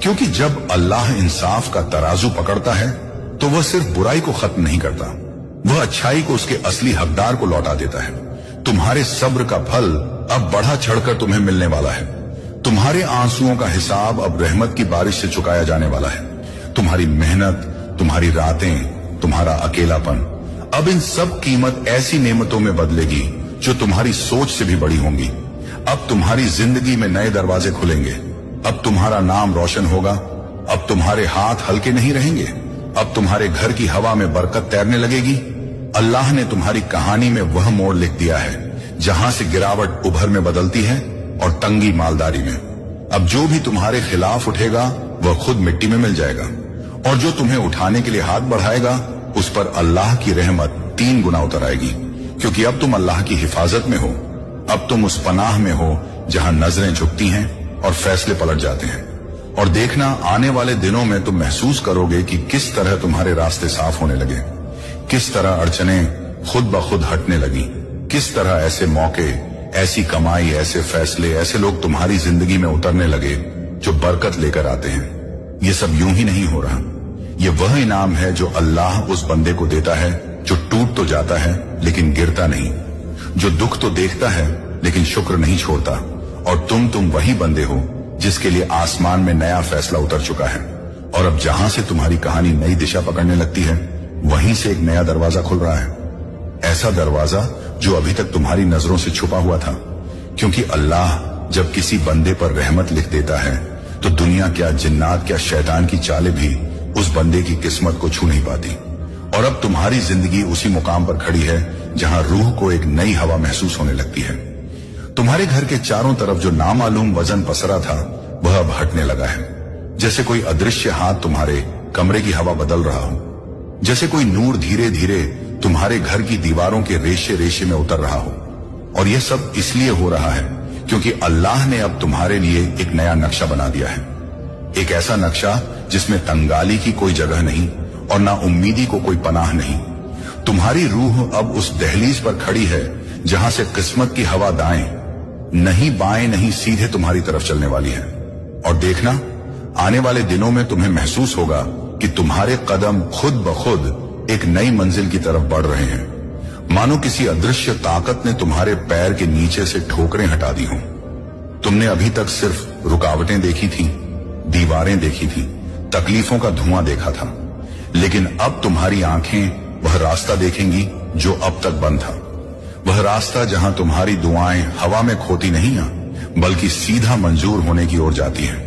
क्योंकि जब अल्लाह इंसाफ का तराजू पकड़ता है तो वह सिर्फ बुराई को खत्म नहीं करता, वह अच्छाई को उसके असली हकदार को लौटा देता है। तुम्हारे सब्र का फल अब बढ़ा चढ़कर तुम्हें मिलने वाला है। तुम्हारे आंसुओं का हिसाब अब रहमत की बारिश से चुकाया जाने वाला है। तुम्हारी मेहनत, तुम्हारी रातें, तुम्हारा अकेलापन, अब इन सब कीमत ऐसी नेमतों में बदलेगी जो तुम्हारी सोच से भी बड़ी होंगी। अब तुम्हारी जिंदगी में नए दरवाजे खुलेंगे। अब तुम्हारा नाम रोशन होगा। अब तुम्हारे हाथ हल्के नहीं रहेंगे। अब तुम्हारे घर की हवा में बरकत तैरने लगेगी। अल्लाह ने तुम्हारी कहानी में वह मोड़ लिख दिया है जहां से गिरावट उभर में बदलती है और तंगी मालदारी में। अब जो भी तुम्हारे खिलाफ उठेगा वह खुद मिट्टी में मिल जाएगा, और जो तुम्हें उठाने के लिए हाथ बढ़ाएगा उस पर अल्लाह की रहमत 3 गुना उतर आएगी, क्योंकि अब तुम अल्लाह की हिफाजत में हो। अब तुम उस पनाह में हो जहां नजरें झुकती हैं और फैसले पलट जाते हैं। और देखना, आने वाले दिनों में तुम महसूस करोगे कि किस तरह तुम्हारे रास्ते साफ होने लगे, किस तरह अड़चनें खुद ब खुद हटने लगी, किस तरह ऐसे मौके, ऐसी कमाई, ऐसे फैसले, ऐसे लोग तुम्हारी जिंदगी में उतरने लगे जो बरकत लेकर आते हैं। ये सब यूं ही नहीं हो रहा। ये वह इनाम है जो अल्लाह उस बंदे को देता है जो टूट तो जाता है लेकिन गिरता नहीं, जो दुख तो देखता है लेकिन शुक्र नहीं छोड़ता। और तुम वही बंदे हो जिसके लिए आसमान में नया फैसला उतर चुका है, और अब जहां से तुम्हारी कहानी नई दिशा पकड़ने लगती है वहीं से एक नया दरवाजा खुल रहा है। ऐसा दरवाजा जो अभी तक तुम्हारी नजरों से छुपा हुआ था, क्योंकि अल्लाह जब किसी बंदे पर रहमत लिख देता है तो दुनिया क्या, जिन्नात क्या, शैतान की चालें भी उस बंदे की किस्मत को छू नहीं पाती। और अब तुम्हारी जिंदगी उसी मुकाम पर खड़ी है जहां रूह को एक नई हवा महसूस होने लगती है। तुम्हारे घर के चारों तरफ जो नामालूम वजन पसरा था वह अब हटने लगा है, जैसे कोई अदृश्य हाथ तुम्हारे कमरे की हवा बदल रहा हो, जैसे कोई नूर धीरे धीरे तुम्हारे घर की दीवारों के रेशे रेशे में उतर रहा हो। और यह सब इसलिए हो रहा है क्योंकि अल्लाह ने अब तुम्हारे लिए एक नया नक्शा बना दिया है। एक ऐसा नक्शा जिसमें तंगाली की कोई जगह नहीं और ना उम्मीदी को कोई पनाह नहीं। तुम्हारी रूह अब उस दहलीज पर खड़ी है जहां से किस्मत की हवा दाएं नहीं बाएं नहीं सीधे तुम्हारी तरफ चलने वाली है। और देखना, आने वाले दिनों में तुम्हें महसूस होगा कि तुम्हारे कदम खुद ब खुद एक नई मंजिल की तरफ बढ़ रहे हैं, मानो किसी अदृश्य ताकत ने तुम्हारे पैर के नीचे से ठोकरें हटा दी हों। तुमने अभी तक सिर्फ रुकावटें देखी थी, दीवारें देखी थी, तकलीफों का धुआं देखा था, लेकिन अब तुम्हारी आंखें वह रास्ता देखेंगी जो अब तक बंद था। वह रास्ता जहां तुम्हारी दुआएं हवा में खोती नहीं हैं, बल्कि सीधा मंजूर होने की ओर जाती हैं।